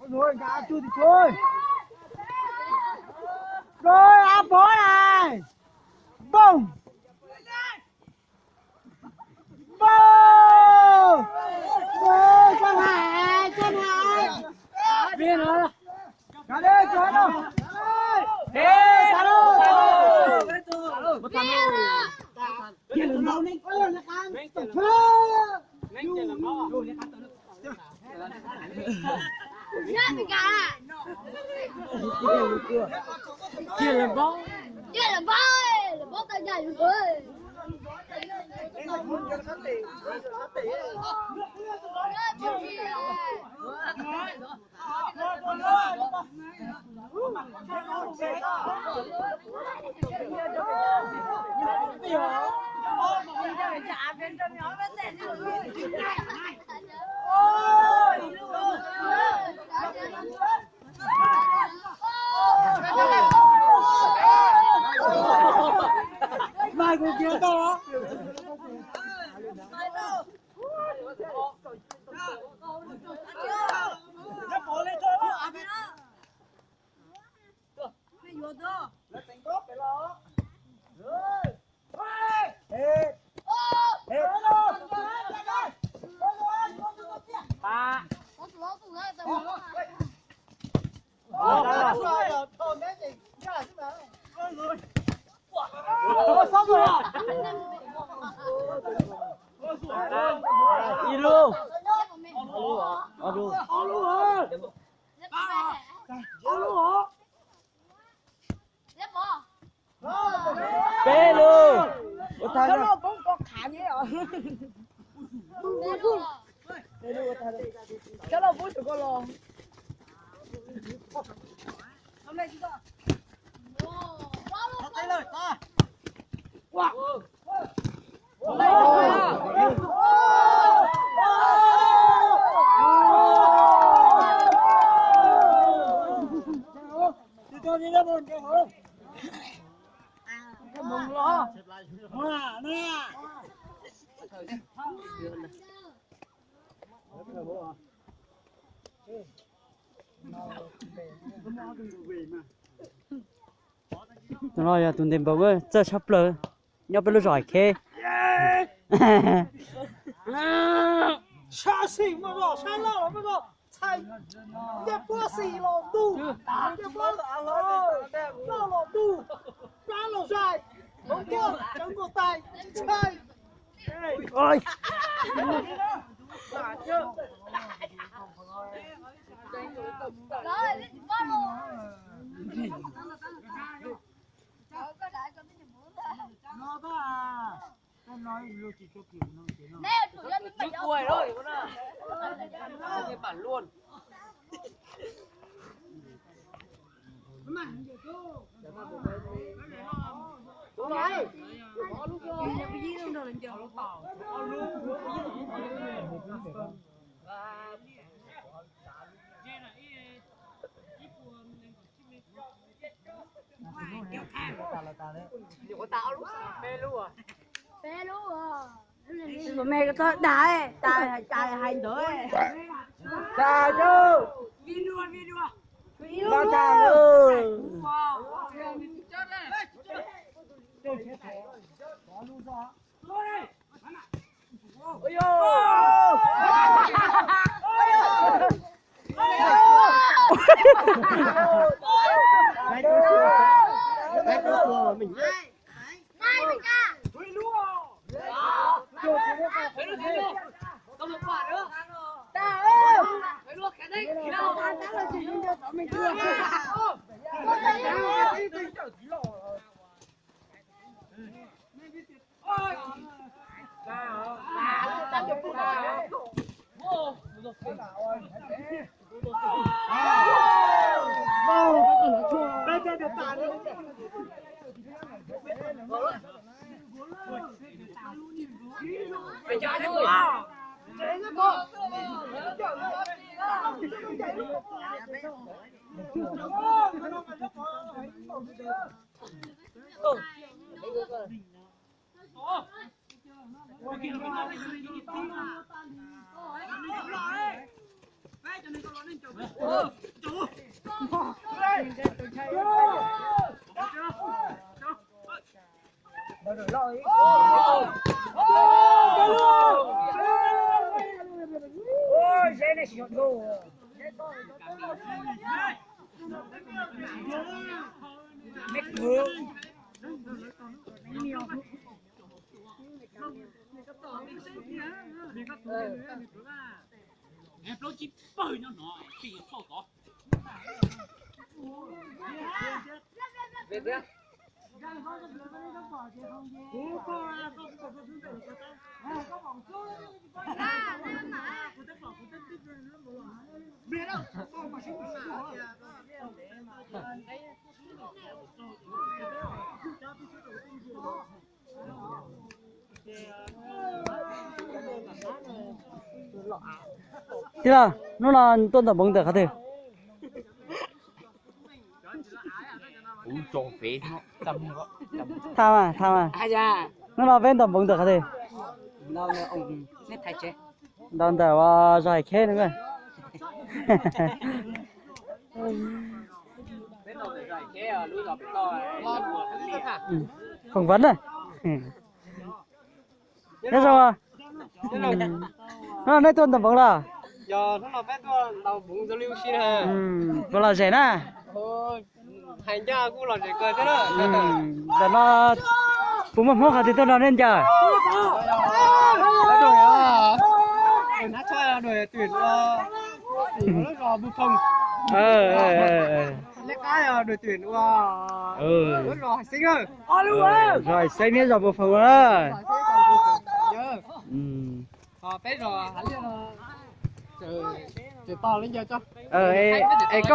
Rồi ngã chui thì chui. Rồi áp bó này. Bông. Bông. Rồi chân Hải. Viên nữa. Cả đi, chơi đâu. Ê, cả đâu. Một thằng đâu. Kia là mau nên ơi là can. Nên kia là mau. Kia là bó. Kia là bó tay dài rồi. Mai cô kia to. Đi luôn. Bê luôn. Cái nó cũng có khả nhé rồi. Cái nó bút được con lò. Hôm nay chúng ta. Tay lời ta. Wow. Đi ra bồn cái hố. Cái mông lo. Hoa nè. Rồi tụi tìm bảo với chơi sắp lơ nhau bên lối giỏi kê xa xỉ mà bỏ xa lâu mà bỏ thay đẹp quá xỉ lò tu đẹp quá lò tu ra lò dài không có chống có tay chơi ôi nó đó à em nói lưu chỉ cho kiểu nó chỉ nó Nước Cùi thôi con ạ. Cái bản luôn. đúng rồi Nhiều có táo lúc mê luôn à. Mẹ cái đá đá hành tới trà chứ ba trà ơi ôi cái cơ mà mình này mình ca Có một quả nữa. ta ơi Phải luộc cái đấy. ta chắc là chỉ nên cho tụi mình chưa Phải trả cho người. ôi dễ này chỉ chọn đồ mét vừa em nói chỉ bơi nó nói tiền sao có về đi thế là nó là tuần tập bóng được hả thế cũng tròn phế nó tâm nó tham à ai da nó là ven tập bóng được hả thế nó ông nét thay chế đòn tờ và giải khé nữa bên đầu để giải chế à lúa dọc bên đồi phỏng vấn này thế sao à nó nói tuần tập bóng là giờ nó là bên đồi đầu bụng giao lưu xin ha có là rẻ nè hành gia cũng là để cười thế đó để nó cũng một hả thì tôi nói nên chờ rồi à nó cho đội tuyển nó rò bù phong lấy cái đội tuyển nó rò sinh ơi rồi xây nên rồi một phần nữa bé rồi hắn trời to lên giờ cho ê có